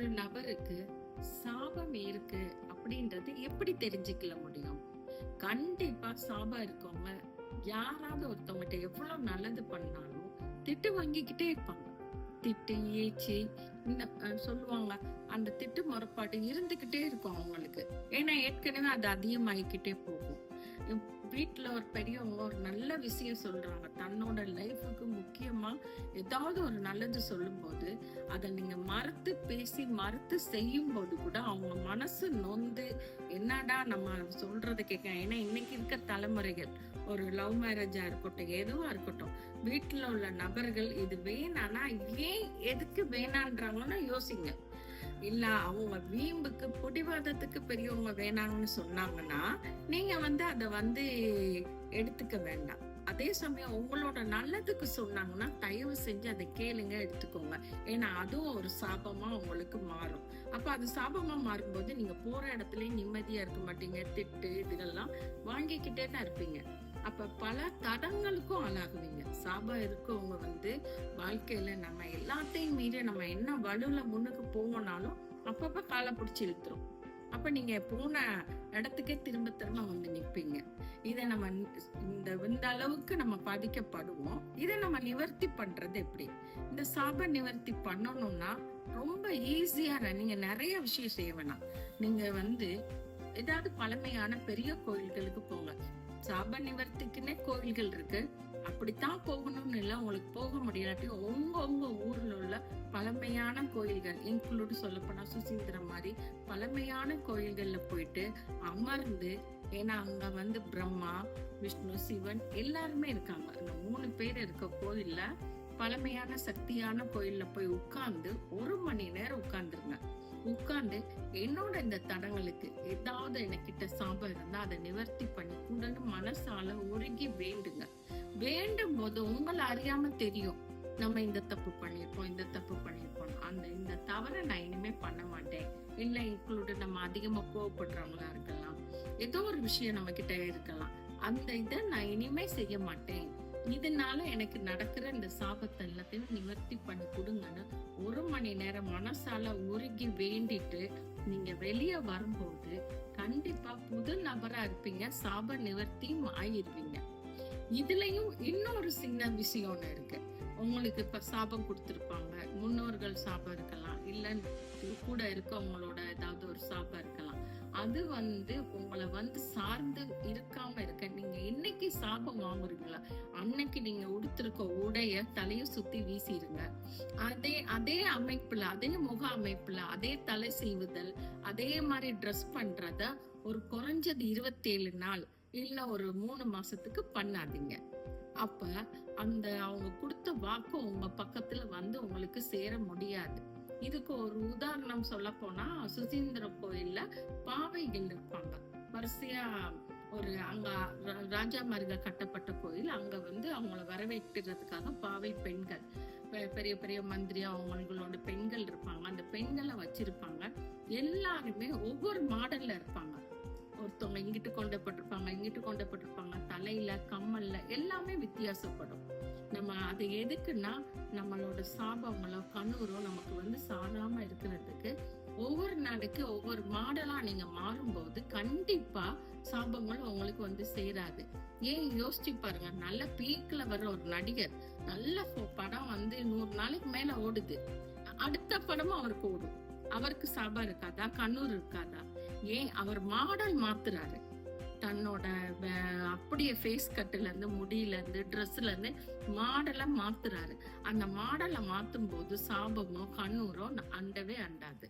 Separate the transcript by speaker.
Speaker 1: ஒரு நபருக்கு சாபம் இருக்கு அப்படின்றது எப்படி தெரிஞ்சுக்கல முடியும்? கண்டிப்பா சாபம் இருக்கவங்க யாராவது ஒருத்தவங்ககிட்ட எவ்வளவு நல்லது பண்ணாலும் திட்டு வாங்கிக்கிட்டே இருப்பாங்க. திட்டு, ஏச்சு, இந்த சொல்லுவாங்க. அந்த திட்டு முறைப்பாடு இருந்துகிட்டே இருக்கும் அவங்களுக்கு. ஏன்னா ஏற்கனவே அது அதிகமாகிக்கிட்டே போகும். வீட்டுல ஒரு பெரியவங்க ஒரு நல்ல விஷயம் சொல்றாங்க. தன்னோட லைஃபுக்கு முக்கியமா ஏதாவது ஒரு நல்லது சொல்லும் போது அதை நீங்க மறுத்து பேசி மறுத்து செய்யும் போது கூட அவங்க மனசு நொந்து என்னடா நம்ம சொல்றதை கேட்க. ஏன்னா இன்னைக்கு இருக்க தலைமுறைகள் ஒரு லவ் மேரேஜா இருக்கட்டும், எதுவா இருக்கட்டும், வீட்டுல உள்ள நபர்கள் இது வேணானா ஏன் எதுக்கு வேணான்றாங்கன்னு யோசிங்க. இல்ல அவங்க வீம்புக்கு பிடிவாதத்துக்கு பெரியவங்க வேணாங்கன்னு சொன்னாங்கன்னா நீங்க அதை எடுத்துக்க வேண்டாம். அதே சமயம் உங்களோட நல்லதுக்கு சொன்னாங்கன்னா தயவு செஞ்சு அதை கேளுங்க, எடுத்துக்கோங்க. ஏன்னா அதுவும் ஒரு சாபமா உங்களுக்கு மாறும். அப்ப அது சாபமா மாறும்போது நீங்க போற இடத்துலயும் நிம்மதியா இருக்க மாட்டீங்க. திட்டு இதெல்லாம் வாங்கிக்கிட்டே தான் இருப்பீங்க. அப்ப பல தடங்களுக்கும் ஆளாகுவீங்க. சாபம் இருக்கவங்க வாழ்க்கையில நம்ம எல்லாத்தையும் மீறி நம்ம என்ன வலுல முன்னுக்கு போவோம்னாலும் அப்பப்ப காலை பிடிச்சி இழுத்துரும். அப்ப நீங்க போன இடத்துக்கே திரும்ப திரும்ப நிப்பீங்க. இத நம்ம இந்த அளவுக்கு நம்ம பாதிக்கப்படுவோம். இதை நம்ம நிவர்த்தி பண்றது எப்படி? இந்த சாப நிவர்த்தி பண்ணணும்னா ரொம்ப ஈஸியா நீங்க நிறைய விஷயம் செய்ய வேணாம். நீங்க ஏதாவது பழமையான பெரிய கோயில்களுக்கு போங்க. சாப நிவர்த்திக்குன்னே கோயில்கள் இருக்கு. அப்படித்தான் போகணும்னு இல்ல. உங்களுக்கு போக முடியாட்டி உங்க ஊர்ல உள்ள பழமையான கோயில்கள், இன்க்ளூட் சொல்லப்போனா சுசீந்திரம் மாதிரி பழமையான கோயில்கள்ல போயிட்டு அமர்ந்து, ஏன்னா அங்க பிரம்மா, விஷ்ணு, சிவன் எல்லாருமே இருக்காங்க. அந்த 3 பேர் இருக்க கோயில்ல பழமையான சக்தியான கோயில்ல போய் உட்கார்ந்து 1 மணி நேரம் உட்கார்ந்துருங்க. உட்கார்ந்து என்னோட இந்த தடங்களுக்கு ஏதாவது எனக்கிட்ட சாபம் இருந்தா அதை நிவர்த்தி பண்ணி கூடன்னு மனசால உருகி வேண்டுங்க. வேண்டும் போது உங்களை அறியாம தெரியும், நம்ம இந்த தப்பு பண்ணிருப்போம், இந்த தப்பு பண்ணிருப்போம், இந்த தவறை நான் இனிமே பண்ண மாட்டேன். இல்ல இன்க்ளூட் நம்ம அதிகமா கோவப்படுறவங்களா இருக்கலாம், ஏதோ ஒரு விஷயம் நம்ம கிட்ட இருக்கலாம், அந்த இதை நான் இனிமே செய்ய மாட்டேன், இதனால எனக்கு நடக்கிற இந்த சாபத்தை எல்லாத்தையும் நிவர்த்தி பண்ணி கொடுங்கன்னு 1 மணி நேரம் மனசால உருகி வேண்டிட்டு நீங்க வெளியே வரும்போது கண்டிப்பா புது நபரா இருப்பீங்க. சாப நிவர்த்தியும் ஆயிருவீங்க. இதுலயும் இன்னொரு சின்ன விஷயம் ஒண்ணு இருக்கு. உங்களுக்கு இப்ப சாபம் கொடுத்திருப்பாங்க, முன்னோர்கள் சாபம் இருக்கலாம், இல்ல கூட இருக்கவங்களோட ஏதாவது ஒரு சாபம் இருக்கலாம். அது உங்களை சார்ந்து இருக்காம இருக்க நீங்க என்னைக்கு சாபம் வாங்குறீங்களா அன்னைக்கு நீங்க உடுத்திருக்க உடைய தலைய சுத்தி வீசிருங்க. அதே அமைப்புல, அதே முக அமைப்புல, அதே தலை செய்வுதல், அதே மாதிரி ட்ரெஸ் பண்றத ஒரு குறைஞ்சது 27 நாள் இல்ல ஒரு 3 மாசத்துக்கு பண்ணாதீங்க. அப்ப அவங்க கொடுத்த வாக்கு உங்க பக்கத்துல உங்களுக்கு சேர முடியாது. இதுக்கு ஒரு உதாரணம் சொல்ல போனா சுசீந்திர கோயில்ல பாவைகள் இருப்பாங்க. வரிசையா அங்க ராஜாமார்கள் கட்டப்பட்ட கோயில். அங்க அவங்கள வரவேற்கிறதுக்காக பாவை பெண்கள், பெரிய பெரிய மந்திரி அவங்களோட பெண்கள் இருப்பாங்க. அந்த பெண்களை வச்சிருப்பாங்க. எல்லாருமே ஒவ்வொரு மாடல்ல இருப்பாங்க. ஒருத்தவங்க இங்கிட்டு கொண்டப்பட்டிருப்பாங்க, இங்கிட்டு கொண்டப்பட்டிருப்பாங்க, தலையில கம்மல்ல எல்லாமே வித்தியாசப்படும். நம்ம அது எதுக்குன்னா நம்மளோட சாபங்களோ கண்ணூரோ நமக்கு சாராம இருக்கிறதுக்கு. ஒவ்வொரு நாளைக்கு ஒவ்வொரு மாடலா நீங்க மாறும்போது கண்டிப்பா சாபங்கள் உங்களுக்கு சேராது. ஏன் யோசிச்சு பாருங்க, நல்ல பீக்ல வர்ற ஒரு நடிகர் நல்ல படம் 100 நாளைக்கு மேல ஓடுது, அடுத்த படமும் அவருக்கு ஓடும். அவருக்கு சாபம் இருக்காதா? கண்ணூர் இருக்காதா? ஏன் அவர் மாடல் மாத்துறாரு. தன்னோட அப்படியே ஃபேஸ் கட்டுல இருந்து, முடியில இருந்து, ட்ரெஸ்ல இருந்து மாடலை மாத்துறாரு. அந்த மாடலை மாத்தும் போது சாபமோ கண்ணூரோ அண்டவே அண்டாது.